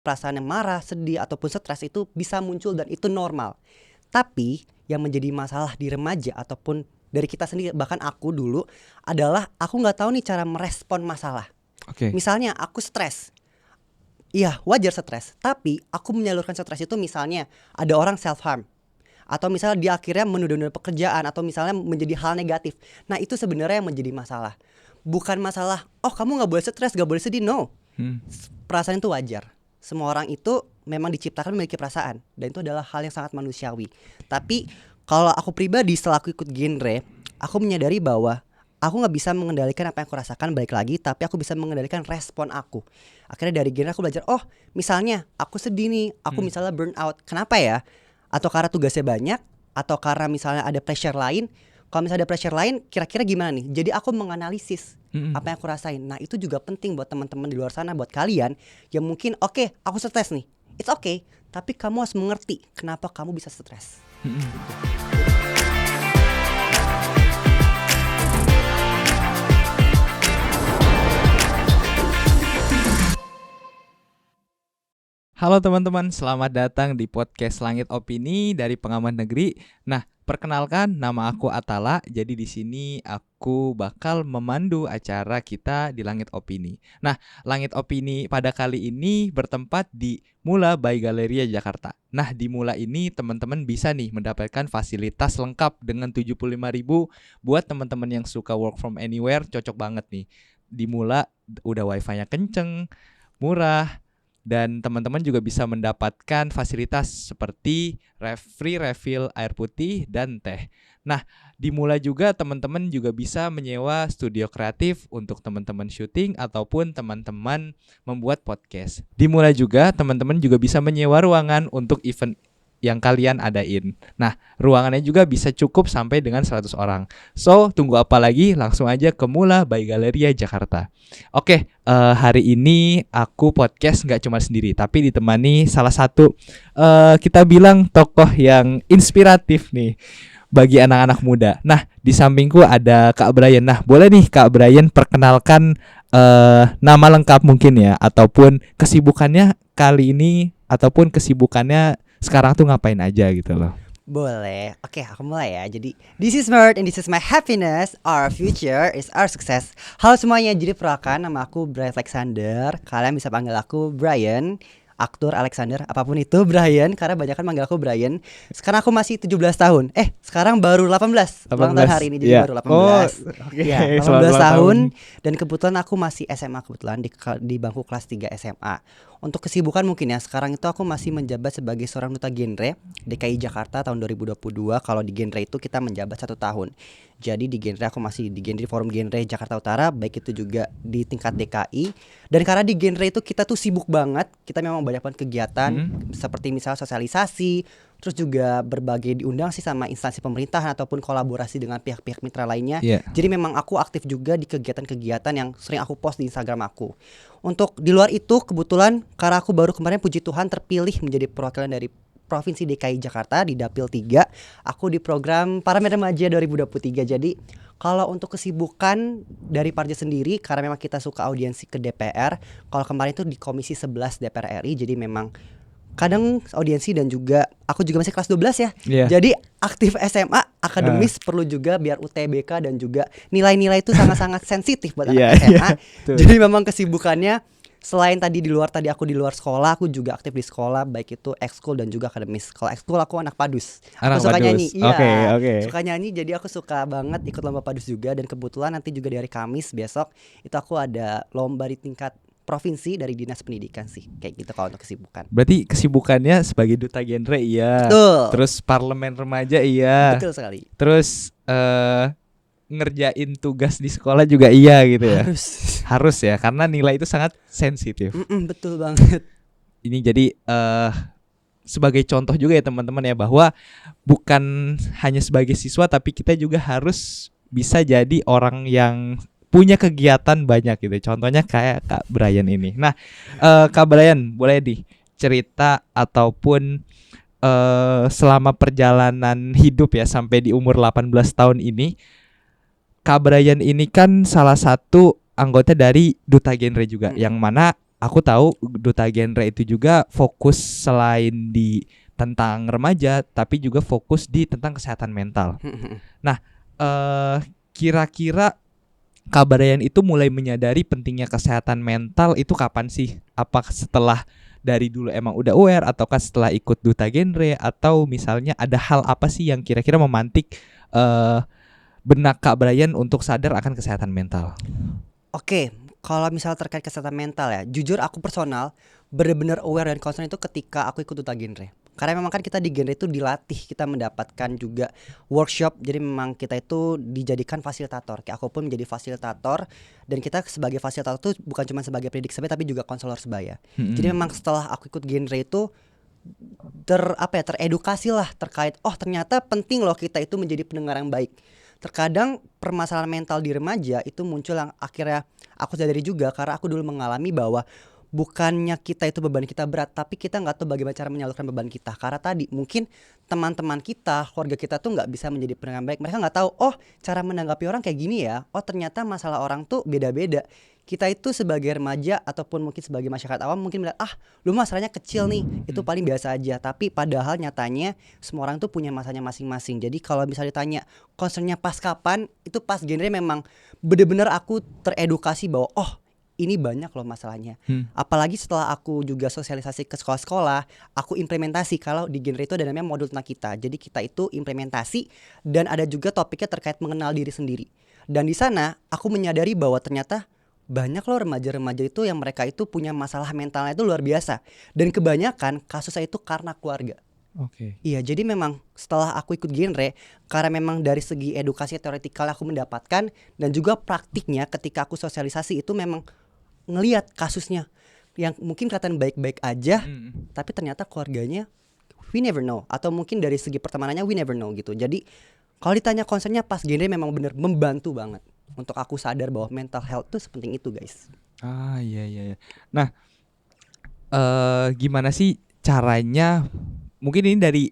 perasaan yang marah, sedih ataupun stres itu bisa muncul dan itu normal. Tapi yang menjadi masalah di remaja ataupun dari kita sendiri, bahkan aku dulu, adalah aku nggak tahu nih cara merespon masalah. Oke. Misalnya aku stres, iya wajar stres, tapi aku menyalurkan stres itu misalnya ada orang self harm, atau misalnya dia akhirnya menunda-nunda pekerjaan, atau misalnya menjadi hal negatif. Nah itu sebenarnya yang menjadi masalah. Bukan masalah, oh kamu nggak boleh stres, nggak boleh sedih, no. Perasaan itu wajar. Semua orang itu memang diciptakan memiliki perasaan, dan itu adalah hal yang sangat manusiawi. Tapi kalau aku pribadi setelah aku ikut genre, aku menyadari bahwa aku nggak bisa mengendalikan apa yang aku rasakan balik lagi, tapi aku bisa mengendalikan respon aku. Akhirnya dari genre aku belajar, oh misalnya aku sedih nih, aku misalnya burn out. Kenapa ya? Atau karena tugasnya banyak, atau karena misalnya ada pressure lain. Kalau misalnya ada pressure lain, kira-kira gimana nih? Jadi aku menganalisis apa yang aku rasain. Nah itu juga penting buat teman-teman di luar sana, buat kalian yang mungkin oke, aku stres nih, it's okay, tapi kamu harus mengerti kenapa kamu bisa stres. Halo teman-teman, selamat datang di podcast Langit Opini dari Pengamat Negeri. Nah, perkenalkan nama aku Atala. Jadi di sini aku bakal memandu acara kita di Langit Opini. Nah, Langit Opini pada kali ini bertempat di Mula by Galleria Jakarta. Nah, di Mula ini teman-teman bisa nih mendapatkan fasilitas lengkap dengan 75.000 buat teman-teman yang suka work from anywhere, cocok banget nih. Di Mula udah wifi-nya kenceng, murah, dan teman-teman juga bisa mendapatkan fasilitas seperti free refill air putih dan teh. Nah, di Mula juga teman-teman juga bisa menyewa studio kreatif untuk teman-teman syuting ataupun teman-teman membuat podcast. Di Mula juga teman-teman juga bisa menyewa ruangan untuk event yang kalian adain. Nah, ruangannya juga bisa cukup sampai dengan 100 orang. So, tunggu apa lagi? Langsung aja ke Mula by Galleria Jakarta. Oke, hari ini aku podcast gak cuma sendiri, tapi ditemani salah satu kita bilang tokoh yang inspiratif nih bagi anak-anak muda. Nah, di sampingku ada Kak Brian. Nah, boleh nih Kak Brian perkenalkan nama lengkap mungkin ya, ataupun kesibukannya kali ini, ataupun kesibukannya sekarang tuh ngapain aja gitu loh. Boleh, oke aku mulai ya. Jadi this is Mert and this is my happiness. Our future is our success. Halo semuanya, jadi perkenalkan nama aku Brian Alexander. Kalian bisa panggil aku Brian, aktor Alexander, apapun itu Brian, karena banyak kan manggil aku Brian. Sekarang aku masih 17 tahun. Sekarang baru 18. Ulang tahun hari ini, jadi baru 18. Oh, okay. Ya, 18 tahun. Dan kebetulan aku masih SMA kebetulan di bangku kelas 3 SMA. Untuk kesibukan mungkin ya, sekarang itu aku masih menjabat sebagai seorang duta genre DKI Jakarta tahun 2022. Kalau di genre itu kita menjabat 1 tahun. Jadi di genre aku masih di genre forum genre Jakarta Utara, baik itu juga di tingkat DKI. Dan karena di genre itu kita tuh sibuk banget, kita memang banyak banget kegiatan seperti misalnya sosialisasi, terus juga berbagai diundang sih sama instansi pemerintahan ataupun kolaborasi dengan pihak-pihak mitra lainnya. Jadi memang aku aktif juga di kegiatan-kegiatan yang sering aku post di Instagram aku. Untuk di luar itu kebetulan karena aku baru kemarin puji Tuhan terpilih menjadi perwakilan dari Provinsi DKI Jakarta di Dapil 3. Aku di program Parlemen Remaja 2023. Jadi kalau untuk kesibukan dari Parja sendiri, karena memang kita suka audiensi ke DPR. Kalau kemarin itu di Komisi 11 DPR RI. Jadi memang kadang audiensi dan juga aku juga masih kelas 12 ya. Jadi aktif SMA, akademis perlu juga biar UTBK dan juga nilai-nilai itu sangat-sangat sensitif buat anak SMA. Jadi memang kesibukannya selain tadi aku di luar sekolah, aku juga aktif di sekolah, baik itu ekskul dan juga akademis. Kalau ekskul aku anak padus. Aku suka nyanyi. Iya. Suka nyanyi, jadi aku suka banget ikut lomba padus juga. Dan kebetulan nanti juga di hari Kamis besok itu aku ada lomba di tingkat provinsi dari Dinas Pendidikan sih. Kayak gitu kalau untuk kesibukan. Berarti kesibukannya sebagai duta genre iya. Betul. Terus parlemen remaja iya. Betul sekali. Terus ngerjain tugas di sekolah juga iya gitu ya. Harus ya, karena nilai itu sangat sensitif. Betul banget. Ini jadi sebagai contoh juga ya teman-teman ya, bahwa bukan hanya sebagai siswa tapi kita juga harus bisa jadi orang yang punya kegiatan banyak gitu. Contohnya kayak Kak Brian ini. Nah, Kak Brian boleh cerita ataupun selama perjalanan hidup ya sampai di umur 18 tahun ini, Kak Brian ini kan salah satu anggota dari duta genre juga, yang mana aku tahu duta genre itu juga fokus selain di tentang remaja, tapi juga fokus di tentang kesehatan mental. Nah, kira-kira Kak Brian itu mulai menyadari pentingnya kesehatan mental itu kapan sih? Apa setelah dari dulu emang udah aware, ataukah setelah ikut duta genre, atau misalnya ada hal apa sih yang kira-kira memantik eh, benak Kak Brian untuk sadar akan kesehatan mental? Oke, kalau misal terkait kesehatan mental ya, jujur aku personal bener-bener aware dan concern itu ketika aku ikut duta genre. Karena memang kan kita di genre itu dilatih, kita mendapatkan juga workshop. Jadi memang kita itu dijadikan fasilitator. Kayak aku pun menjadi fasilitator, dan kita sebagai fasilitator itu bukan cuma sebagai pendidik sebaya tapi juga konselor sebaya. Jadi memang setelah aku ikut genre itu teredukasi lah terkait ternyata penting loh kita itu menjadi pendengar yang baik. Terkadang permasalahan mental di remaja itu muncul yang akhirnya aku sadari juga karena aku dulu mengalami bahwa bukannya kita itu beban kita berat, tapi kita nggak tahu bagaimana cara menyalurkan beban kita. Karena tadi mungkin teman-teman kita, keluarga kita tuh nggak bisa menjadi pendengar baik. Mereka nggak tahu cara menanggapi orang kayak gini ya. Ternyata masalah orang tuh beda-beda. Kita itu sebagai remaja ataupun mungkin sebagai masyarakat awam mungkin bilang lu masalahnya kecil nih, itu paling biasa aja. Tapi padahal nyatanya semua orang tuh punya masanya masing-masing. Jadi kalau misalnya ditanya concernnya pas kapan, itu pas genre memang bener-bener aku teredukasi bahwa ini banyak loh masalahnya. Apalagi setelah aku juga sosialisasi ke sekolah-sekolah, aku implementasi kalau di genre itu ada namanya modul tentang kita. Jadi kita itu implementasi dan ada juga topiknya terkait mengenal diri sendiri. Dan di sana aku menyadari bahwa ternyata banyak loh remaja-remaja itu yang mereka itu punya masalah mentalnya itu luar biasa. Dan kebanyakan kasusnya itu karena keluarga. Oke. Iya, jadi memang setelah aku ikut genre, karena memang dari segi edukasi teoretikal aku mendapatkan, dan juga praktiknya ketika aku sosialisasi itu memang ngelihat kasusnya yang mungkin kelihatan baik-baik aja, tapi ternyata keluarganya we never know, atau mungkin dari segi pertemanannya we never know gitu. Jadi kalau ditanya concernnya pas genre memang bener membantu banget untuk aku sadar bahwa mental health tuh sepenting itu, guys. Iya. Nah, gimana sih caranya? Mungkin ini dari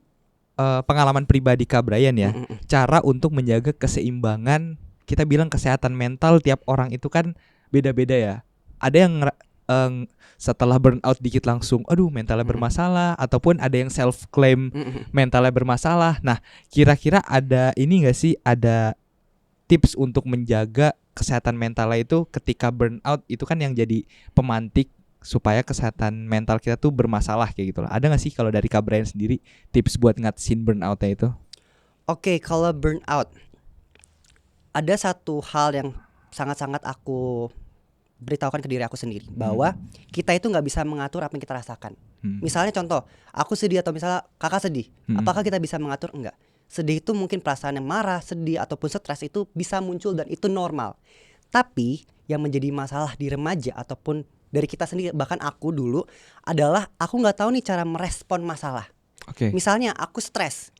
pengalaman pribadi Kak Brian ya. Cara untuk menjaga keseimbangan. Kita bilang kesehatan mental tiap orang itu kan beda-beda ya. Ada yang setelah burnout dikit langsung aduh mentalnya bermasalah, ataupun ada yang self claim mentalnya bermasalah. Nah, kira-kira ada ini enggak sih, ada tips untuk menjaga kesehatan mentalnya itu ketika burnout itu kan yang jadi pemantik supaya kesehatan mental kita tuh bermasalah kayak gitu lah. Ada gak sih kalau dari Kak Brian sendiri tips buat ngatasin burnoutnya itu? Oke, kalau burnout ada satu hal yang sangat-sangat aku beritahukan ke diri aku sendiri, bahwa kita itu nggak bisa mengatur apa yang kita rasakan. Misalnya contoh, aku sedih atau misalnya kakak sedih, apakah kita bisa mengatur? Enggak. Sedih itu mungkin perasaan yang marah, sedih ataupun stres itu bisa muncul dan itu normal. Tapi yang menjadi masalah di remaja ataupun dari kita sendiri, bahkan aku dulu, adalah aku nggak tahu nih cara merespon masalah. Misalnya aku stres,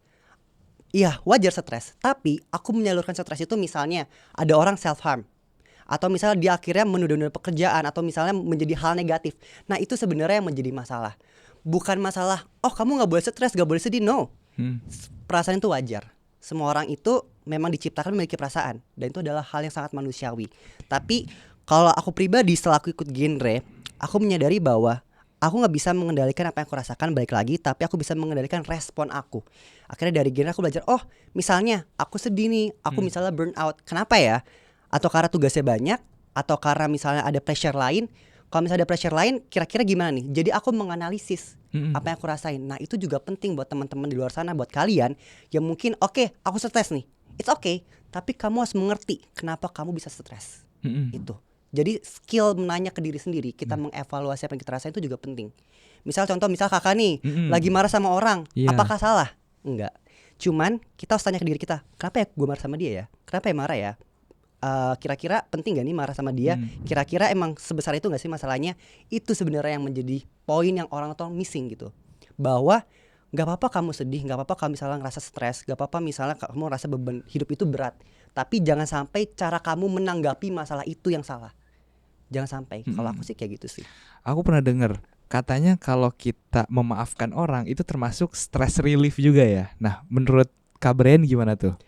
iya wajar stres, tapi aku menyalurkan stres itu misalnya ada orang self harm, atau misalnya dia akhirnya menunda-nunda pekerjaan, atau misalnya menjadi hal negatif. Nah itu sebenarnya yang menjadi masalah. Bukan masalah kamu nggak boleh stres, nggak boleh sedih, no. Perasaan itu wajar. Semua orang itu memang diciptakan memiliki perasaan, dan itu adalah hal yang sangat manusiawi. Tapi kalau aku pribadi setelah aku ikut genre, aku menyadari bahwa aku nggak bisa mengendalikan apa yang aku rasakan, balik lagi, tapi aku bisa mengendalikan respon aku. Akhirnya dari genre aku belajar, misalnya aku sedih nih, aku misalnya burnout, kenapa ya? Atau karena tugasnya banyak, atau karena misalnya ada pressure lain. Kalau misalnya ada pressure lain, kira-kira gimana nih? Jadi aku menganalisis apa yang aku rasain. Nah itu juga penting buat teman-teman di luar sana, buat kalian yang mungkin aku stres nih, it's okay, tapi kamu harus mengerti kenapa kamu bisa stres. Itu. Jadi skill menanya ke diri sendiri, kita mengevaluasi apa yang kita rasain itu juga penting. Misal kakak nih lagi marah sama orang, apakah salah? Enggak. Cuman kita harus tanya ke diri kita, kenapa ya gue marah sama dia ya? Kenapa ya marah ya? Kira-kira penting gak nih marah sama dia? Kira-kira emang sebesar itu gak sih masalahnya? Itu sebenarnya yang menjadi poin yang orang tuh missing gitu. Bahwa gak apa-apa kamu sedih, gak apa-apa kamu misalnya ngerasa stres, gak apa-apa misalnya kamu ngerasa beban hidup itu berat. Tapi jangan sampai cara kamu menanggapi masalah itu yang salah. Jangan sampai. Kalau aku sih kayak gitu sih. Aku pernah dengar katanya kalau kita memaafkan orang itu termasuk stress relief juga ya. Nah menurut Kak Brian gimana tuh?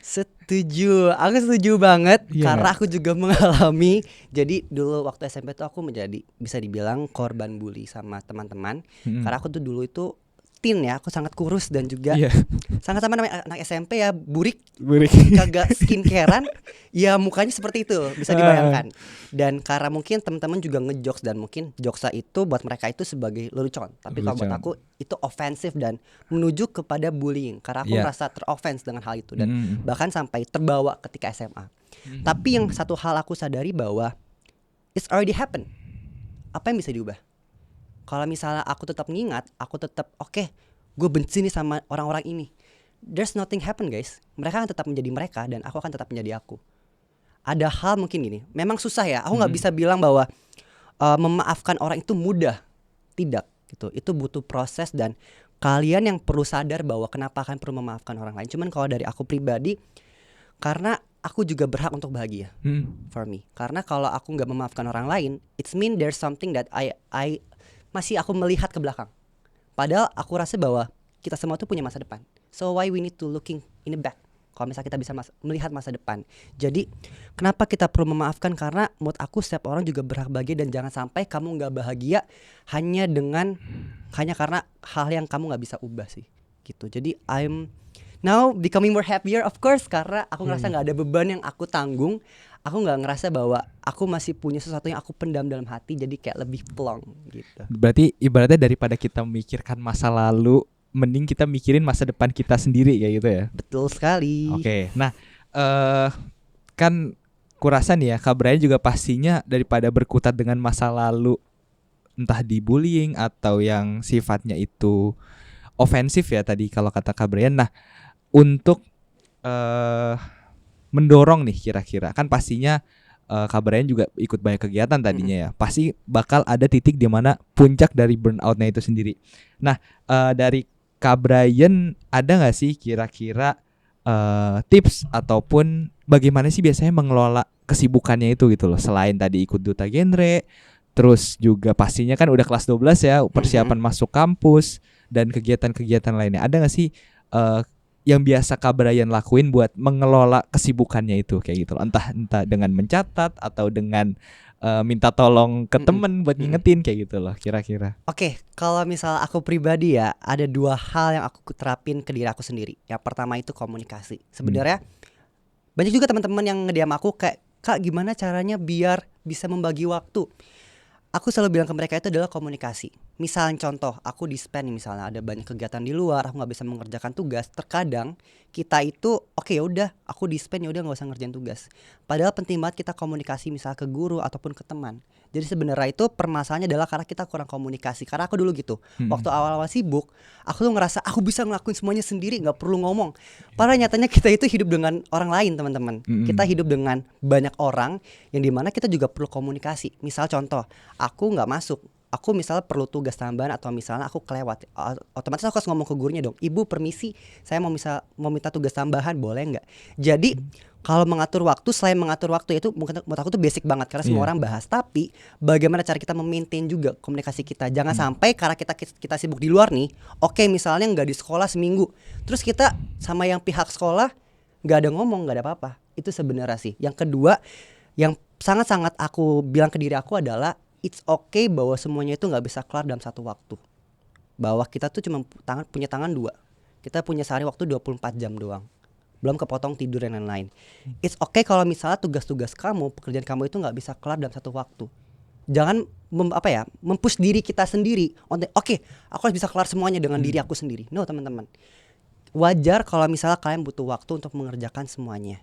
Setuju, aku setuju banget Iya karena nggak? aku juga mengalami. Jadi dulu waktu SMP tuh aku menjadi bisa dibilang korban bully sama teman-teman. Mm-mm. Karena aku tuh dulu itu teen ya, aku sangat kurus dan juga Iya, sangat sama namanya anak SMP ya, burik, burik. kagak skincarean, ya mukanya seperti itu bisa Heeh. dibayangkan. Dan karena mungkin teman-teman juga ngejokes dan mungkin jokesa itu buat mereka itu sebagai lelucon, tapi kalau buat Lucu. aku itu ofensif dan menuju kepada bullying karena aku Iya. ngerasa teroffense dengan hal itu dan Mm-mm. bahkan sampai terbawa ketika SMA. Tapi yang satu hal aku sadari bahwa it's already happened. Apa yang bisa diubah? Kalau misalnya aku tetap ngingat, aku tetap oke, gue benci nih sama orang-orang ini. There's nothing happen guys. Mereka akan tetap menjadi mereka dan aku akan tetap menjadi aku. Ada hal mungkin gini, memang susah ya. Aku nggak Mm-mm. bisa bilang bahwa memaafkan orang itu mudah. Tidak gitu. Itu butuh proses dan kalian yang perlu sadar bahwa kenapa kalian perlu memaafkan orang lain. Cuman kalau dari aku pribadi, karena aku juga berhak untuk bahagia Mm-mm. for me. Karena kalau aku nggak memaafkan orang lain, it's mean there's something that I masih aku melihat ke belakang. Padahal aku rasa bahwa kita semua tuh punya masa depan. So why we need to looking in the back? Kalau misalnya kita bisa melihat masa depan. Jadi kenapa kita perlu memaafkan? Karena menurut aku setiap orang juga berhak bahagia dan jangan sampai kamu nggak bahagia hanya karena hal yang kamu nggak bisa ubah sih. Gitu. Jadi I'm now becoming more happier of course karena aku ngerasa nggak ada beban yang aku tanggung. Aku nggak ngerasa bahwa aku masih punya sesuatu yang aku pendam dalam hati. Jadi kayak lebih plong gitu. Berarti ibaratnya daripada kita memikirkan masa lalu, mending kita mikirin masa depan kita sendiri kayak gitu ya. Betul sekali. Oke. Nah, eh kan kurasa nih ya, Kak Brian juga pastinya daripada berkutat dengan masa lalu, entah di bullying atau yang sifatnya itu ofensif ya tadi kalau kata Kak Brian. Nah, untuk eh mendorong nih kira-kira kan pastinya Kak Brian juga ikut banyak kegiatan tadinya ya. Pasti bakal ada titik di mana puncak dari burnoutnya itu sendiri. Nah, dari Kak Brian ada nggak sih kira-kira tips ataupun bagaimana sih biasanya mengelola kesibukannya itu gitu loh. Selain tadi ikut duta genre, terus juga pastinya kan udah kelas 12 ya, persiapan masuk kampus dan kegiatan-kegiatan lainnya. Ada nggak sih eh, yang biasa Kak Brian lakuin buat mengelola kesibukannya itu kayak gitu loh. Entah dengan mencatat atau dengan minta tolong ke Mm-mm. temen buat Mm-mm. ngingetin kayak gitu loh kira-kira. Oke, kalau misal aku pribadi ya, ada dua hal yang aku terapin ke diri aku sendiri. Yang pertama itu komunikasi. Sebenarnya banyak juga teman-teman yang ngediam aku kayak, Kak gimana caranya biar bisa membagi waktu? Aku selalu bilang ke mereka itu adalah komunikasi. Misalnya contoh, aku di spend nih misalnya ada banyak kegiatan di luar, aku nggak bisa mengerjakan tugas. Terkadang kita itu oke ya udah, aku di spend ya udah nggak usah ngerjain tugas. Padahal penting banget kita komunikasi misalnya ke guru ataupun ke teman. Jadi sebenarnya itu permasalahannya adalah karena kita kurang komunikasi. Karena aku dulu gitu, waktu awal-awal sibuk, aku tuh ngerasa aku bisa ngelakuin semuanya sendiri, nggak perlu ngomong. Padahal nyatanya kita itu hidup dengan orang lain teman-teman. Kita hidup dengan banyak orang yang dimana kita juga perlu komunikasi. Misal contoh, aku nggak masuk, aku misalnya perlu tugas tambahan atau misalnya aku kelewat, otomatis aku harus ngomong ke gurunya dong, ibu permisi saya mau minta tugas tambahan boleh nggak. Jadi kalau mengatur waktu, selain mengatur waktu itu mungkin menurut aku tuh basic banget karena semua Iya. orang bahas, tapi bagaimana cara kita memaintain juga komunikasi kita. Jangan sampai karena kita sibuk di luar nih, oke misalnya nggak di sekolah seminggu, terus kita sama yang pihak sekolah nggak ada ngomong, nggak ada apa-apa. Itu sebenarnya sih. Yang kedua, yang sangat-sangat aku bilang ke diri aku adalah it's okay bahwa semuanya itu nggak bisa kelar dalam satu waktu. Bahwa kita tuh cuma punya tangan dua. Kita punya sehari waktu 24 jam doang. Belum kepotong tidur dan lain-lain. It's okay kalau misalnya tugas-tugas kamu, pekerjaan kamu itu nggak bisa kelar dalam satu waktu. Jangan mempush diri kita sendiri. Oke, aku harus bisa kelar semuanya dengan diri aku sendiri. No teman-teman. Wajar kalau misalnya kalian butuh waktu untuk mengerjakan semuanya.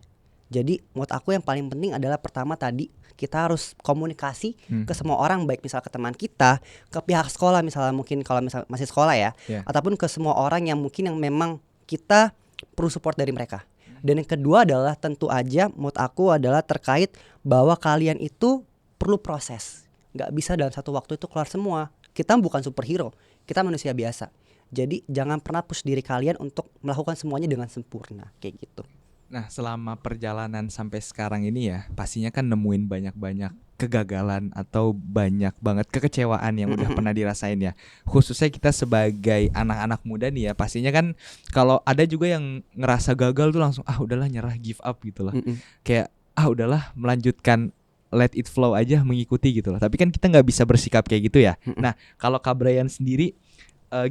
Jadi menurut aku yang paling penting adalah pertama tadi kita harus komunikasi ke semua orang, baik misalnya ke teman kita, ke pihak sekolah misalnya mungkin kalau misal masih sekolah ya, Yeah. ataupun ke semua orang yang mungkin yang memang kita perlu support dari mereka. Dan yang kedua adalah tentu aja menurut aku adalah terkait bahwa kalian itu perlu proses. Nggak bisa dalam satu waktu itu keluar semua. Kita bukan superhero, kita manusia biasa. Jadi jangan pernah push diri kalian untuk melakukan semuanya dengan sempurna kayak gitu. Nah, selama perjalanan sampai sekarang ini ya, pastinya kan nemuin banyak-banyak kegagalan atau banyak banget kekecewaan yang udah pernah dirasain ya. Khususnya kita sebagai anak-anak muda nih ya, pastinya kan kalau ada juga yang ngerasa gagal tuh langsung udahlah nyerah, give up gitu loh. Kayak udahlah melanjutkan, let it flow aja, mengikuti gitu loh. Tapi kan kita nggak bisa bersikap kayak gitu ya. Nah, kalau Kak Brian sendiri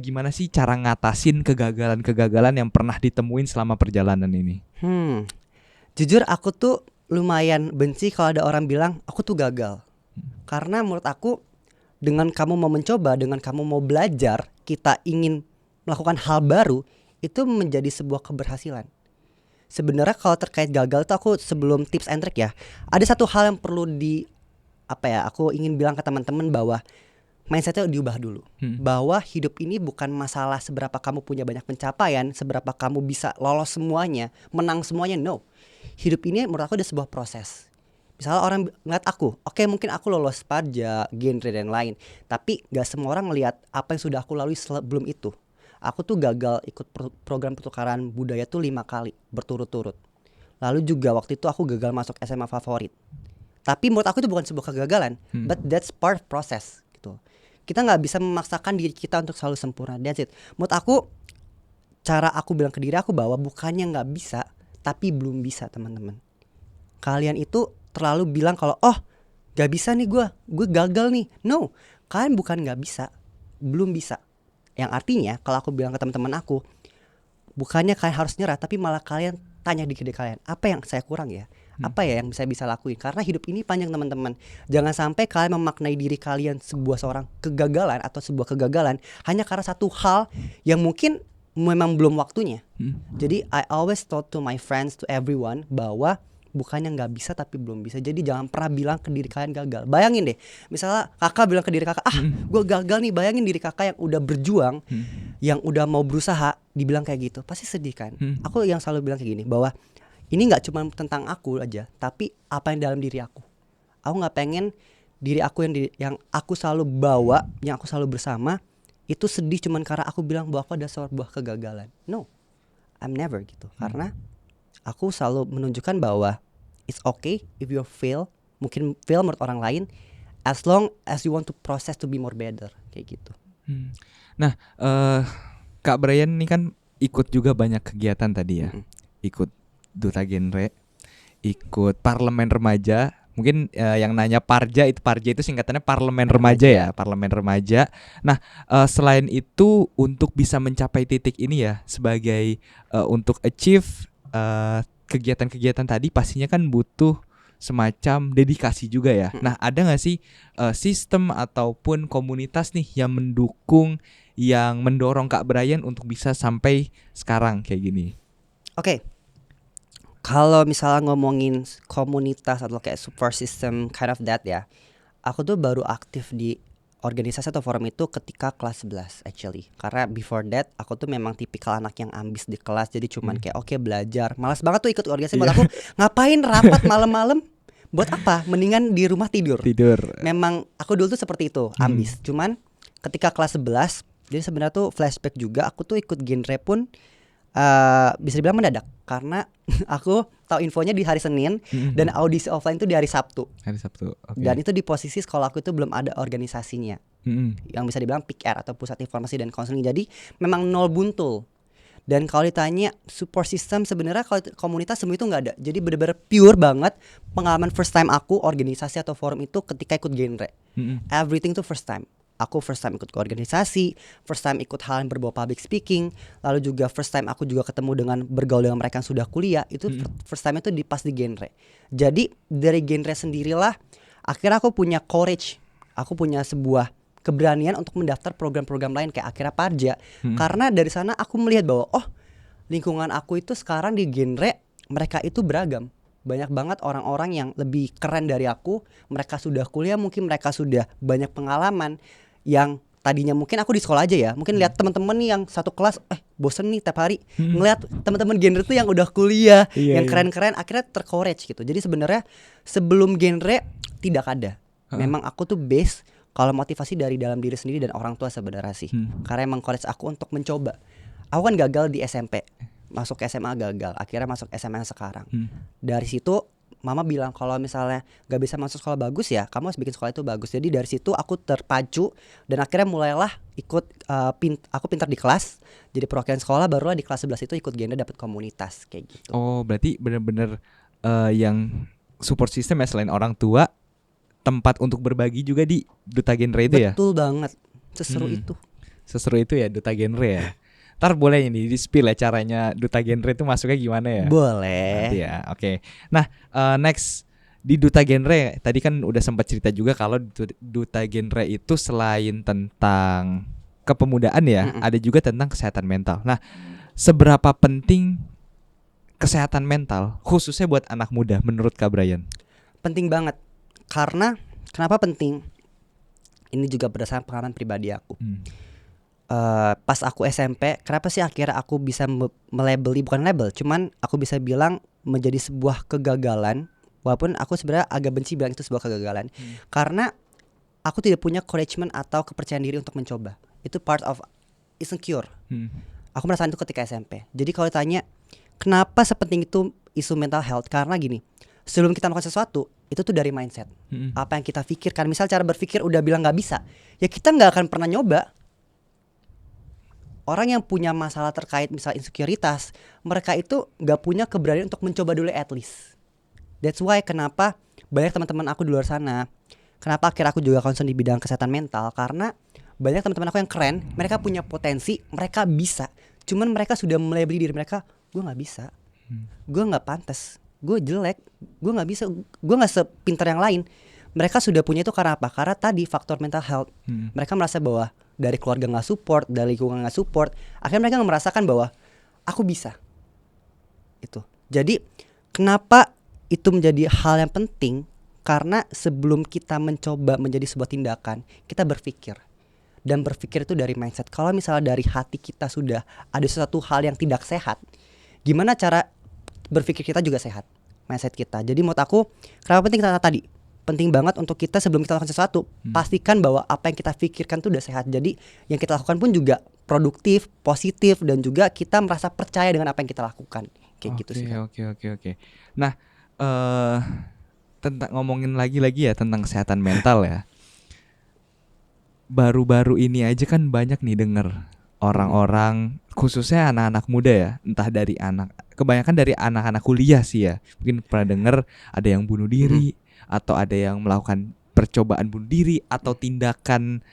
gimana sih cara ngatasin kegagalan-kegagalan yang pernah ditemuin selama perjalanan ini? Jujur aku tuh lumayan benci kalau ada orang bilang aku tuh gagal. Karena menurut aku dengan kamu mau mencoba, dengan kamu mau belajar, kita ingin melakukan hal baru, itu menjadi sebuah keberhasilan. Sebenarnya kalau terkait gagal tuh aku sebelum tips and trick ya, ada satu hal yang perlu aku ingin bilang ke teman-teman bahwa mindsetnya diubah dulu. Bahwa hidup ini bukan masalah seberapa kamu punya banyak pencapaian, seberapa kamu bisa lolos semuanya, menang semuanya, no. Hidup ini menurut aku ada sebuah proses. Misalnya orang ngeliat aku, oke, mungkin aku lolos pajak, genre dan lain, tapi gak semua orang ngeliat apa yang sudah aku lalui sebelum itu. Aku tuh gagal ikut program pertukaran budaya tuh 5 kali berturut-turut. Lalu juga waktu itu aku gagal masuk SMA favorit. Tapi menurut aku itu bukan sebuah kegagalan, but that's part of process gitu. Kita gak bisa memaksakan diri kita untuk selalu sempurna, that's it. Menurut aku, cara aku bilang ke diri aku bahwa bukannya gak bisa, tapi belum bisa teman-teman. Kalian itu terlalu bilang kalau gak bisa nih gue gagal nih. No, kalian bukan gak bisa, belum bisa. Yang artinya kalau aku bilang ke teman-teman aku, bukannya kalian harus nyerah, tapi malah kalian tanya di diri kalian, apa yang saya kurang ya? Apa ya yang saya bisa lakuin? Karena hidup ini panjang teman-teman. Jangan sampai kalian memaknai diri kalian seorang kegagalan atau sebuah kegagalan hanya karena satu hal yang mungkin memang belum waktunya. Jadi I always told to my friends, to everyone, bahwa bukannya gak bisa tapi belum bisa. Jadi jangan pernah bilang ke diri kalian gagal. Bayangin deh, misalnya kakak bilang ke diri kakak, gue gagal nih. Bayangin diri kakak yang udah berjuang, yang udah mau berusaha, dibilang kayak gitu, pasti sedih kan. Aku yang selalu bilang kayak gini, bahwa ini gak cuma tentang aku aja, tapi apa yang dalam diri aku. Aku gak pengen diri aku yang aku selalu bawa, yang aku selalu bersama, itu sedih cuman karena aku bilang bahwa aku ada sebuah kegagalan. No, I'm never gitu. Karena aku selalu menunjukkan bahwa it's okay if you fail. Mungkin fail menurut orang lain, as long as you want to process to be more better, kayak gitu. Nah, Kak Brian ini kan ikut juga banyak kegiatan tadi ya. Ikut Duta Genre, ikut Parlemen Remaja. Mungkin yang nanya Parja itu singkatannya Parlemen Remaja ya, Parlemen Remaja. Nah, selain itu untuk bisa mencapai titik ini ya, sebagai untuk achieve kegiatan-kegiatan tadi pastinya kan butuh semacam dedikasi juga ya. Nah, ada nggak sih sistem ataupun komunitas nih yang mendukung, yang mendorong Kak Brian untuk bisa sampai sekarang kayak gini? Oke. Kalau misalnya ngomongin komunitas atau kayak support system kind of that ya, aku tuh baru aktif di organisasi atau forum itu ketika kelas 11 actually. Karena before that aku tuh memang tipikal anak yang ambis di kelas, jadi cuman kayak oke, belajar. Malas banget tuh ikut organisasi. Buat aku ngapain rapat malam-malam? Buat apa? Mendingan di rumah tidur. Memang aku dulu tuh seperti itu, ambis. Cuman ketika kelas 11, jadi sebenarnya tuh flashback juga, aku tuh ikut genre pun bisa dibilang mendadak. Karena aku tahu infonya di hari Senin dan audisi offline itu di hari Sabtu. Okay. Dan itu di posisi sekolah aku itu belum ada organisasinya, yang bisa dibilang PIKR atau Pusat Informasi dan Konseling. Jadi memang nol buntul. Dan kalau ditanya support system, sebenarnya kalau komunitas semua itu nggak ada. Jadi benar-benar pure banget pengalaman first time aku organisasi atau forum itu ketika ikut genre. Everything tuh first time. Aku first time ikut ke organisasi, first time ikut hal yang berbau public speaking, lalu juga first time aku juga ketemu dengan bergaul dengan mereka yang sudah kuliah. Itu first time itu pas di genre. Jadi dari genre sendirilah akhirnya aku punya courage, aku punya sebuah keberanian untuk mendaftar program-program lain kayak akhirnya Parja. Karena dari sana aku melihat bahwa lingkungan aku itu sekarang di genre mereka itu beragam. Banyak banget orang-orang yang lebih keren dari aku. Mereka sudah kuliah, mungkin mereka sudah banyak pengalaman. Yang tadinya mungkin aku di sekolah aja ya, mungkin lihat teman-teman nih yang satu kelas bosen nih tiap hari ngelihat teman-teman genre tuh yang udah kuliah, yang keren-keren, akhirnya tercourage gitu. Jadi sebenarnya sebelum genre tidak ada. Memang aku tuh base kalau motivasi dari dalam diri sendiri dan orang tua sebenarnya sih. Karena emang encourage aku untuk mencoba. Aku kan gagal di SMP, masuk SMA gagal, akhirnya masuk SMA yang sekarang. Dari situ mama bilang kalau misalnya gak bisa masuk sekolah bagus ya kamu harus bikin sekolah itu bagus. Jadi dari situ aku terpacu dan akhirnya mulailah ikut aku pintar di kelas, jadi perwakilan sekolah, barulah di kelas 11 itu ikut genre dapat komunitas kayak gitu. Oh, berarti bener-bener yang support system ya selain orang tua, tempat untuk berbagi juga di Duta Genre itu ya. Betul banget, seseru itu. Seseru itu ya Duta Genre ya. Ntar boleh ini di spill ya caranya Duta Genre itu masuknya gimana ya? Boleh. Nanti ya, oke. Nah, next di Duta Genre tadi kan udah sempat cerita juga kalau Duta Genre itu selain tentang kepemudaan ya, ada juga tentang kesehatan mental. Nah, seberapa penting kesehatan mental khususnya buat anak muda menurut Kak Brian? Penting banget. Karena kenapa penting? Ini juga berdasarkan pengalaman pribadi aku. Pas aku SMP, kenapa sih akhirnya aku bisa melabeli, bukan label, cuman aku bisa bilang menjadi sebuah kegagalan. Walaupun aku sebenarnya agak benci bilang itu sebuah kegagalan, karena aku tidak punya encouragement atau kepercayaan diri untuk mencoba. Itu part of insecure. Aku merasakan itu ketika SMP. Jadi kalau ditanya kenapa sepenting itu isu mental health, karena gini, sebelum kita melakukan sesuatu itu tuh dari mindset. Apa yang kita pikirkan, misal cara berpikir udah bilang gak bisa, ya kita gak akan pernah nyoba. Orang yang punya masalah terkait misal insekuritas, mereka itu gak punya keberanian untuk mencoba dulu at least. That's why kenapa banyak teman-teman aku di luar sana, kenapa akhirnya aku juga concern di bidang kesehatan mental, karena banyak teman-teman aku yang keren, mereka punya potensi, mereka bisa, cuman mereka sudah melabeli diri mereka, gue gak bisa, gue gak pantas, gue jelek, gue gak bisa, gue gak sepintar yang lain. Mereka sudah punya itu karena apa? Karena tadi faktor mental health. Mereka merasa bahwa dari keluarga gak support, dari lingkungan gak support, akhirnya mereka merasakan bahwa aku bisa. Itu. Jadi kenapa itu menjadi hal yang penting? Karena sebelum kita mencoba menjadi sebuah tindakan, kita berpikir. Dan berpikir itu dari mindset. Kalau misalnya dari hati kita sudah ada sesuatu hal yang tidak sehat, gimana cara berpikir kita juga sehat, mindset kita. Jadi menurut aku, kenapa penting kata tadi? Penting banget untuk kita sebelum kita lakukan sesuatu, pastikan bahwa apa yang kita pikirkan itu udah sehat. Jadi yang kita lakukan pun juga produktif, positif, dan juga kita merasa percaya dengan apa yang kita lakukan. Kayak gitu sih. Oke. Nah, tentang ngomongin lagi ya tentang kesehatan mental ya. Baru-baru ini aja kan banyak nih denger orang-orang, khususnya anak-anak muda ya, entah dari kebanyakan dari anak-anak kuliah sih ya. Mungkin pernah denger ada yang bunuh diri, atau ada yang melakukan percobaan bunuh diri, atau tindakan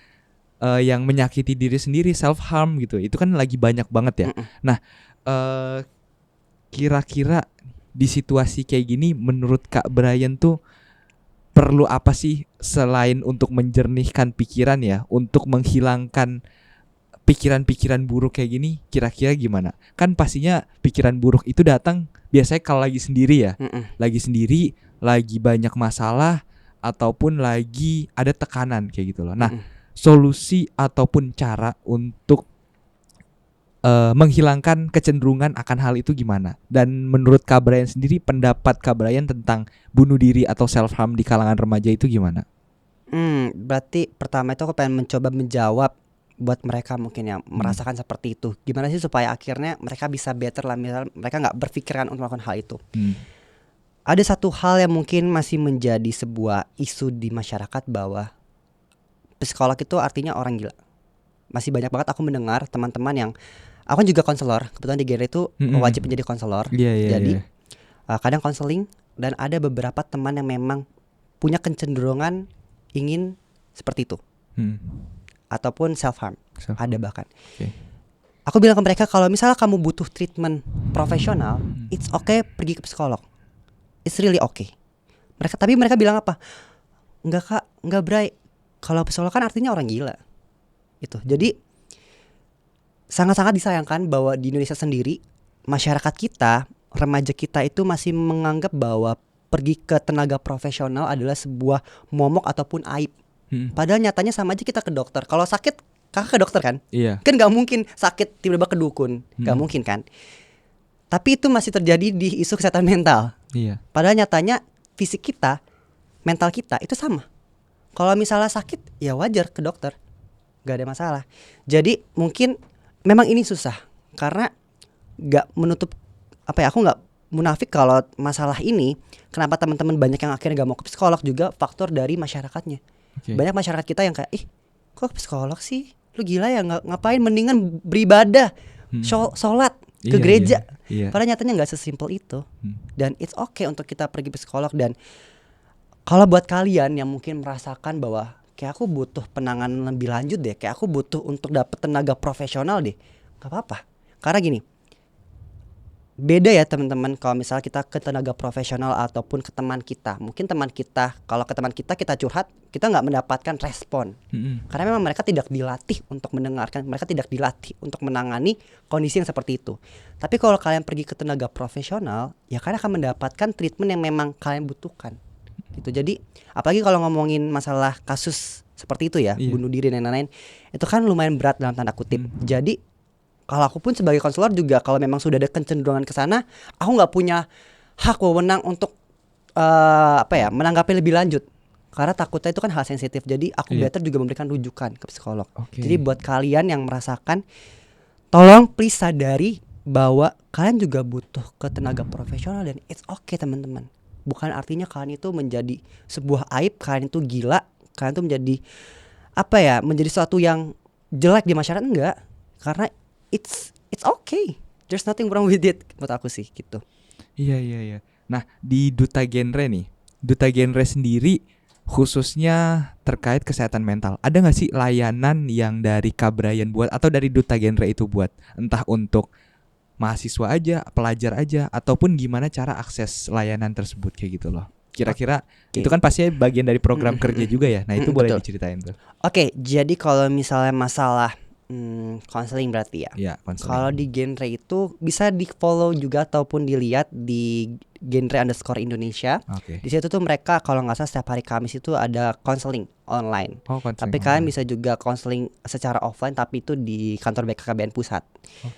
yang menyakiti diri sendiri, self harm gitu. Itu kan lagi banyak banget ya. Nah, kira-kira di situasi kayak gini menurut Kak Brian tuh perlu apa sih selain untuk menjernihkan pikiran ya, untuk menghilangkan pikiran-pikiran buruk kayak gini, kira-kira gimana? Kan pastinya pikiran buruk itu datang biasanya kalau lagi sendiri ya. Lagi sendiri, lagi banyak masalah, ataupun lagi ada tekanan kayak gitu loh. Nah, solusi ataupun cara untuk menghilangkan kecenderungan akan hal itu gimana? Dan menurut Kak Brian sendiri, pendapat Kak Brian tentang bunuh diri atau self harm di kalangan remaja itu gimana? Berarti pertama itu aku pengen mencoba menjawab buat mereka mungkin yang merasakan seperti itu. Gimana sih supaya akhirnya mereka bisa better lah, misal mereka gak berpikiran untuk melakukan hal itu. Ada satu hal yang mungkin masih menjadi sebuah isu di masyarakat, bahwa psikolog itu artinya orang gila. Masih banyak banget aku mendengar teman-teman yang, aku kan juga konselor, kebetulan di Genre itu wajib menjadi konselor. Jadi kadang konseling, dan ada beberapa teman yang memang punya kecenderungan ingin seperti itu, ataupun self harm. Ada bahkan. Aku bilang ke mereka, kalau misalnya kamu butuh treatment profesional, it's okay pergi ke psikolog. It's really okay. Tapi mereka bilang apa? Enggak Kak, enggak Bray. Kalau psikolog kan artinya orang gila. Itu. Jadi sangat-sangat disayangkan bahwa di Indonesia sendiri, masyarakat kita, remaja kita itu masih menganggap bahwa pergi ke tenaga profesional adalah sebuah momok ataupun aib. Padahal nyatanya sama aja kita ke dokter. Kalau sakit, kakak ke dokter kan? Iya. Kan gak mungkin sakit tiba-tiba ke dukun. Gak mungkin kan? Tapi itu masih terjadi di isu kesehatan mental. Iya. Padahal nyatanya fisik kita, mental kita itu sama. Kalau misalnya sakit, ya wajar ke dokter, gak ada masalah. Jadi mungkin memang ini susah, karena gak menutup, aku gak munafik kalau masalah ini. Kenapa teman-teman banyak yang akhirnya gak mau ke psikolog juga faktor dari masyarakatnya. Banyak masyarakat kita yang kayak, ih kok ke psikolog sih? Lu gila ya, ngapain, mendingan beribadah, sholat ke gereja. Padahal nyatanya gak sesimpel itu. Dan it's okay untuk kita pergi psikolog. Dan kalau buat kalian yang mungkin merasakan bahwa kayak aku butuh penanganan lebih lanjut deh, kayak aku butuh untuk dapet tenaga profesional deh, gak apa-apa. Karena gini, beda ya teman-teman kalau misalnya kita ke tenaga profesional ataupun ke teman kita. Mungkin teman kita, kalau ke teman kita curhat, kita nggak mendapatkan respon. Karena memang mereka tidak dilatih untuk mendengarkan, mereka tidak dilatih untuk menangani kondisi yang seperti itu. Tapi kalau kalian pergi ke tenaga profesional, ya kalian akan mendapatkan treatment yang memang kalian butuhkan. Gitu. Jadi apalagi kalau ngomongin masalah kasus seperti itu ya, bunuh diri dan lain-lain, itu kan lumayan berat dalam tanda kutip. Jadi kalau aku pun sebagai konselor juga, kalau memang sudah ada kecenderungan ke sana, aku nggak punya hak wewenang untuk menanggapi lebih lanjut. Karena takutnya itu kan hal sensitif. Jadi aku better juga memberikan rujukan ke psikolog. Jadi buat kalian yang merasakan, tolong please sadari bahwa kalian juga butuh ke tenaga profesional. Dan it's okay teman-teman. Bukan artinya kalian itu menjadi sebuah aib, kalian itu gila, kalian itu menjadi sesuatu yang jelek di masyarakat. Enggak. Karena it's okay. There's nothing wrong with it. Menurut aku sih gitu. Iya. Nah, di Duta Genre nih, Duta Genre sendiri khususnya terkait kesehatan mental, ada gak sih layanan yang dari Kak Brian buat atau dari Duta Genre itu buat? Entah untuk mahasiswa aja, pelajar aja, ataupun gimana cara akses layanan tersebut kayak gitu loh. Kira-kira itu kan pasti bagian dari program kerja juga ya. Nah itu boleh diceritain tuh. Oke, jadi kalau misalnya masalah konseling berarti ya. Iya, kalau di Genre itu bisa di follow juga ataupun dilihat di Genre_Indonesia. Di situ tuh mereka kalau nggak salah setiap hari Kamis itu ada konseling online. Tapi kalian bisa juga konseling secara offline, tapi itu di kantor BKKBN pusat.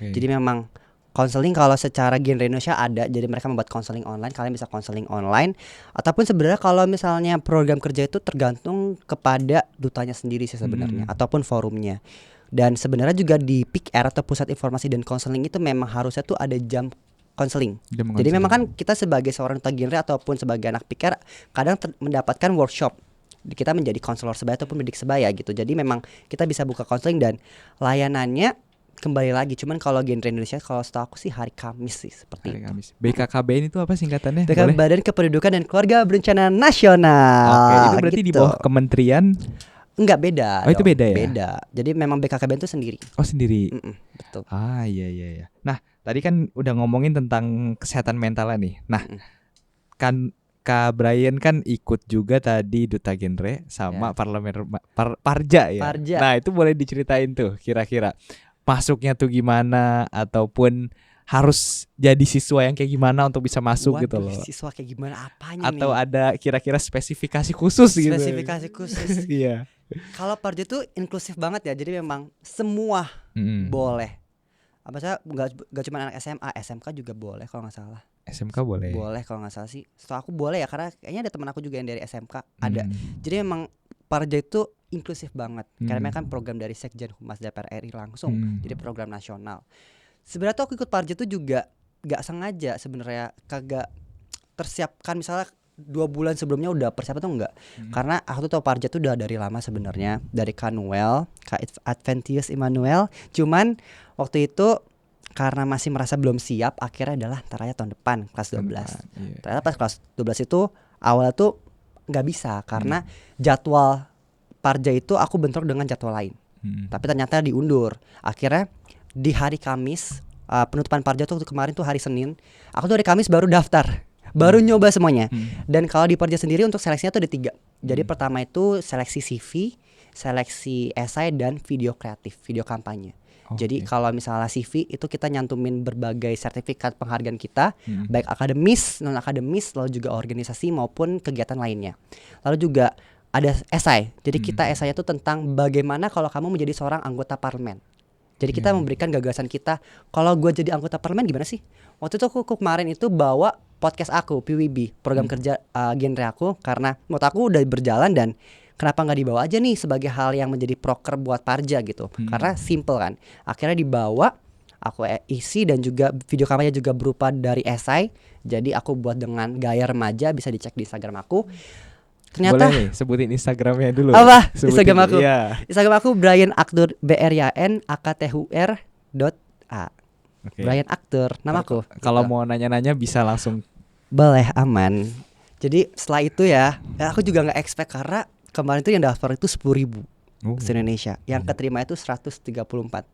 Jadi memang konseling kalau secara Genre Indonesia ada, jadi mereka membuat konseling online. Kalian bisa konseling online. Ataupun sebenarnya kalau misalnya program kerja itu tergantung kepada dutanya sendiri sih sebenarnya, ataupun forumnya. Dan sebenarnya juga di PIKR atau Pusat Informasi dan Konseling itu memang harusnya tuh ada jam konseling. Jadi memang kan kita sebagai seorang duta genre ataupun sebagai anak PIKR kadang mendapatkan workshop. Kita menjadi konselor sebaya ataupun pendidik sebaya gitu. Jadi memang kita bisa buka konseling dan layanannya kembali lagi. Cuman kalau Genre Indonesia kalau setahu aku sih hari Kamis sih seperti itu. BKKBN itu apa singkatannya? Badan Kependudukan dan Keluarga Berencana Nasional. Itu berarti di bawah kementerian. Enggak, beda. Itu beda ya? Beda. Jadi memang BKKBN itu sendiri. Oh sendiri. Betul. Iya. Nah tadi kan udah ngomongin tentang kesehatan mental nih. Nah kan Kak Brian kan ikut juga tadi Duta Genre sama Parlemen Parja ya. Parja. Nah itu boleh diceritain tuh kira-kira masuknya tuh gimana, ataupun harus jadi siswa yang kayak gimana untuk bisa masuk gitu loh. Siswa kayak gimana apanya atau nih? Ada kira-kira spesifikasi khusus gitu. Spesifikasi khusus. Iya. Kalau Parja tuh inklusif banget ya. Jadi memang semua boleh. Apa sih, enggak cuma anak SMA, SMK juga boleh kalau nggak salah. SMK boleh. Boleh kalau nggak salah sih. Setelah aku boleh ya, karena kayaknya ada teman aku juga yang dari SMK ada. Jadi memang Parja itu inklusif banget. Karena memang kan program dari Sekjen Humas DPR RI langsung. Jadi program nasional. Sebenarnya tuh aku ikut Parja tuh juga nggak sengaja sebenarnya, kagak tersiapkan. Misalnya 2 bulan sebelumnya udah persiapan tuh enggak. Karena aku tuh tahu Parja tuh udah dari lama sebenarnya, dari Kanuel, Kak Adventius Immanuel. Cuman waktu itu karena masih merasa belum siap, akhirnya adalah ntar aja tahun depan kelas 12. Ternyata pas kelas 12 itu awalnya tuh nggak bisa karena jadwal Parja itu aku bentrok dengan jadwal lain. Tapi ternyata diundur. Akhirnya di hari Kamis, penutupan Parja tuh kemarin tuh hari Senin, aku tuh hari Kamis baru daftar. Baru nyoba semuanya. Dan kalau di Parja sendiri untuk seleksinya tuh ada 3. Jadi pertama itu seleksi CV, seleksi esai, dan video kreatif, video kampanye. Jadi kalau misalnya CV itu kita nyantumin berbagai sertifikat penghargaan kita, baik akademis, non akademis, lalu juga organisasi maupun kegiatan lainnya. Lalu juga ada esai. Jadi kita esainya itu tentang bagaimana kalau kamu menjadi seorang anggota parlemen. Jadi kita memberikan gagasan kita, kalau gue jadi anggota parlemen gimana sih? Waktu itu aku kemarin itu bawa podcast aku, PWB, program kerja genre aku, karena menurut aku udah berjalan dan kenapa nggak dibawa aja nih sebagai hal yang menjadi proker buat Parja gitu. Karena simple kan. Akhirnya dibawa, aku isi, dan juga video kampanye juga berupa dari esai. Jadi aku buat dengan gaya remaja, bisa dicek di Instagram aku. Ternyata Boleh nih sebutin Instagramnya dulu. apa Sebutin Instagram aku? Iya. Instagram aku Brian Aktur, BRYAN AKTHUR.A. Oke. Brian Aktur, namaku. Kalau Gitu. mau nanya-nanya bisa langsung. Boleh, aman. Jadi setelah itu ya aku juga nggak expect, karena kemarin itu yang daftar itu 10.000 se-Indonesia. Yang keterima itu 134.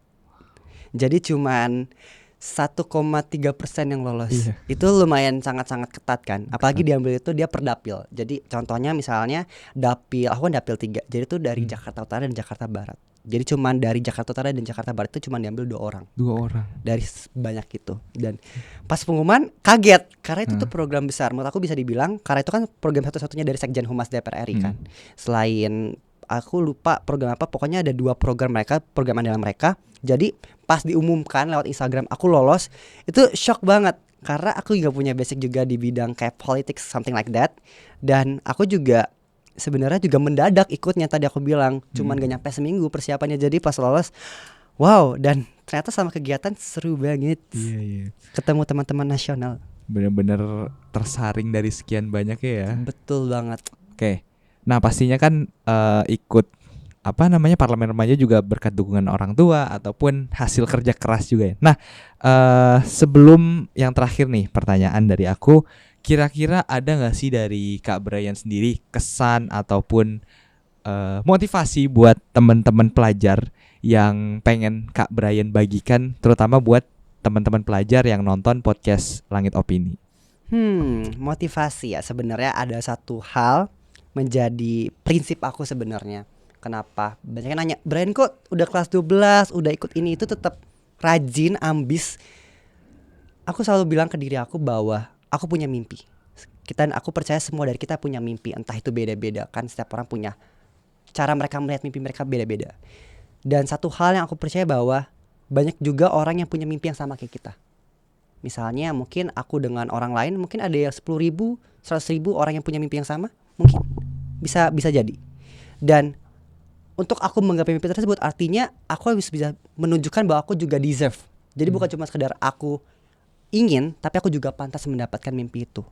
Jadi cuman 1,3% yang lolos. Iya. Itu lumayan sangat-sangat ketat kan. Apalagi diambil itu dia per dapil. Jadi contohnya misalnya dapil, aku kan dapil 3. Jadi itu dari Jakarta Utara dan Jakarta Barat. Jadi cuman dari Jakarta Utara dan Jakarta Barat itu cuman diambil 2 orang. 2 orang. Dari banyak itu. Dan pas pengumuman kaget, karena itu tuh program besar. Menurut aku bisa dibilang, karena itu kan program satu-satunya dari Sekjen Humas DPR RI kan. Selain, aku lupa program apa, pokoknya ada 2 program mereka, program andalan mereka. Jadi pas diumumkan lewat Instagram aku lolos, itu shock banget. Karena aku juga punya basic juga di bidang kayak politics, something like that. Dan aku juga sebenarnya juga mendadak ikutnya, tadi aku bilang cuman gak nyampe seminggu persiapannya. Jadi pas lolos, wow, dan ternyata sama kegiatan seru banget. Iya. Ketemu teman-teman nasional. Bener-bener tersaring dari sekian banyak ya. Betul banget. Oke. Nah, pastinya kan ikut parlemen remaja juga berkat dukungan orang tua ataupun hasil kerja keras juga ya. Nah, sebelum yang terakhir nih, pertanyaan dari aku, kira-kira ada nggak sih dari Kak Brian sendiri kesan ataupun motivasi buat teman-teman pelajar yang pengen Kak Brian bagikan, terutama buat teman-teman pelajar yang nonton podcast Langit Opini? Motivasi ya, sebenarnya ada satu hal menjadi prinsip aku sebenarnya. Kenapa? Banyak yang nanya, Brian kok udah kelas 12, udah ikut ini itu tetap rajin, ambis. Aku selalu bilang ke diri aku bahwa aku punya mimpi. Aku percaya semua dari kita punya mimpi, entah itu beda-beda kan, setiap orang punya cara mereka melihat mimpi mereka beda-beda. Dan satu hal yang aku percaya bahwa banyak juga orang yang punya mimpi yang sama kayak kita. Misalnya mungkin aku dengan orang lain, mungkin ada yang 10.000, 100.000 orang yang punya mimpi yang sama, mungkin bisa jadi. Dan untuk aku menggapai mimpi tersebut, artinya aku harus bisa menunjukkan bahwa aku juga deserve. Jadi bukan cuma sekedar aku ingin, tapi aku juga pantas mendapatkan mimpi itu.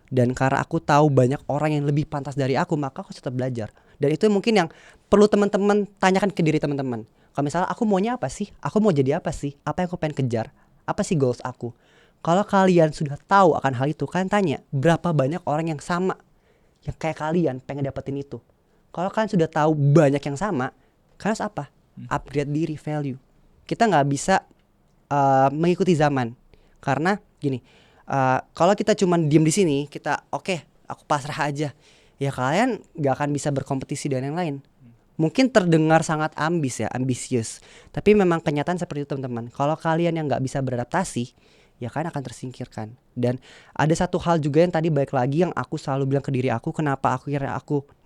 Dan karena aku tahu banyak orang yang lebih pantas dari aku, maka aku tetap belajar. Dan itu mungkin yang perlu teman-teman tanyakan ke diri teman-teman. Kalau misalnya aku maunya apa sih? Aku mau jadi apa sih? Apa yang aku pengen kejar? Apa sih goals aku? Kalau kalian sudah tahu akan hal itu, kalian tanya berapa banyak orang yang sama, yang kayak kalian pengen dapetin itu. Kalau kalian sudah tahu banyak yang sama, kalian harus apa? Upgrade diri, value. Kita nggak bisa mengikuti zaman. Karena gini, kalau kita cuma diem di sini, kita aku pasrah aja, ya kalian nggak akan bisa berkompetisi dengan yang lain. Mungkin terdengar sangat ambisius, tapi memang kenyataan seperti itu teman-teman. Kalau kalian yang nggak bisa beradaptasi, ya kalian akan tersingkirkan. Dan ada satu hal juga yang tadi balik lagi yang aku selalu bilang ke diri aku, kenapa aku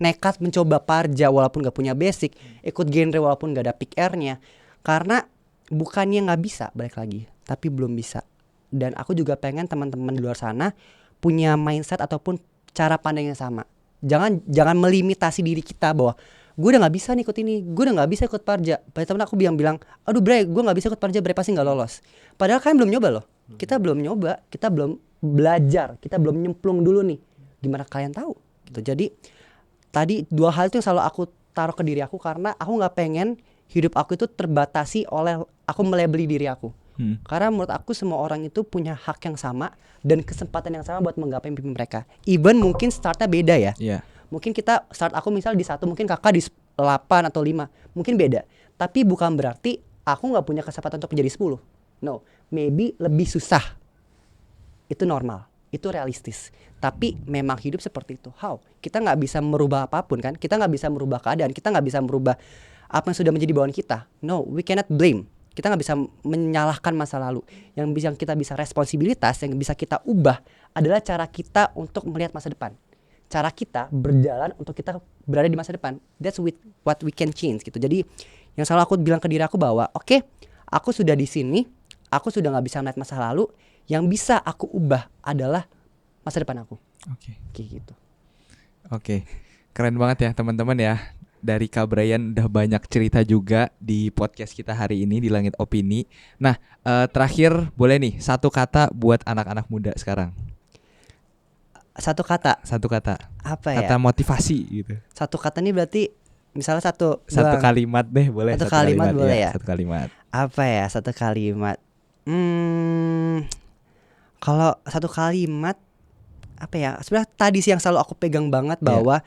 nekat mencoba Parja walaupun gak punya basic, ikut genre walaupun gak ada pick R-nya. Karena bukannya gak bisa, balik lagi, tapi belum bisa. Dan aku juga pengen teman-teman di luar sana punya mindset ataupun cara pandang yang sama. Jangan melimitasi diri kita bahwa gue udah gak bisa nih ikut ini, gue udah gak bisa ikut Parja. Banyak temen aku bilang, aduh Bre, gue gak bisa ikut Parja, Bre pasti gak lolos. Padahal kalian belum nyoba loh. Kita belum nyoba, kita belum belajar, kita belum nyemplung dulu nih. Gimana kalian tahu? Gitu. Jadi tadi 2 hal itu yang selalu aku taruh ke diri aku, karena aku gak pengen hidup aku itu terbatasi oleh aku melabeli diri aku. Karena menurut aku semua orang itu punya hak yang sama dan kesempatan yang sama buat menggapai mimpi mereka. Even mungkin startnya beda ya. Mungkin kita start aku misal di 1, mungkin kakak di 8 atau 5, mungkin beda. Tapi bukan berarti aku gak punya kesempatan untuk menjadi 10. No, maybe lebih susah. Itu normal, itu realistis. Tapi memang hidup seperti itu. How? Kita gak bisa merubah apapun kan. Kita gak bisa merubah keadaan, kita gak bisa merubah apa yang sudah menjadi bawaan kita. No, we cannot blame. Kita gak bisa menyalahkan masa lalu. Yang kita bisa responsibilitas, yang bisa kita ubah adalah cara kita untuk melihat masa depan. Cara kita berjalan untuk kita berada di masa depan. That's what we can change gitu. Jadi yang selalu aku bilang ke diri aku bahwa aku sudah di sini, aku sudah nggak bisa melihat masa lalu. Yang bisa aku ubah adalah masa depan aku. Kayak gitu. Keren banget ya teman-teman ya. dari Kak Brian udah banyak cerita juga di podcast kita hari ini di Langit Opini. Nah, terakhir boleh nih satu kata buat anak-anak muda sekarang. Satu kata Satu kata. apa Kata ya? motivasi gitu. Satu kata nih berarti misalnya satu Satu doang. kalimat deh boleh. Satu kalimat boleh ya? Satu kalimat. Apa ya satu kalimat? Kalau satu kalimat apa ya? Sebenarnya tadi sih yang selalu aku pegang banget bahwa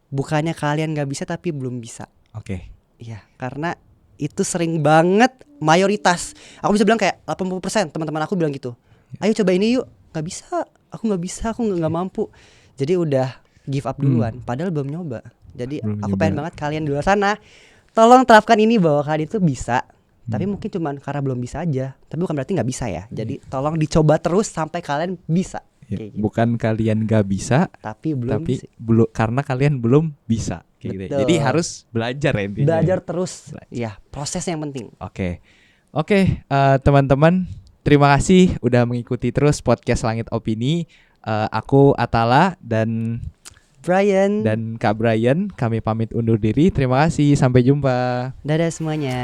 bukannya kalian nggak bisa tapi belum bisa. Oke. Iya, karena itu sering banget mayoritas. Aku bisa bilang kayak 80% teman-teman aku bilang gitu. Ayo coba ini yuk. Nggak bisa, aku nggak mampu. Jadi udah give up duluan. Padahal belum nyoba. Jadi Belum aku nyoba. pengen banget kalian di luar sana, tolong terapkan ini bahwa kalian itu bisa. Tapi mungkin cuman karena belum bisa aja. Tapi bukan berarti nggak bisa ya. Jadi tolong dicoba terus sampai kalian bisa. Ya, Kayak gitu. bukan kalian gak bisa, Tapi belum tapi bisa. karena kalian belum bisa. Kayak gitu. Betul. Jadi harus belajar ya intinya. Belajar terus. Belajar. Ya, prosesnya yang penting. Oke, teman-teman, terima kasih udah mengikuti terus podcast Langit Opini. Aku Atala dan Brian. Kak Brian, kami pamit undur diri. Terima kasih, sampai jumpa. Dadah semuanya.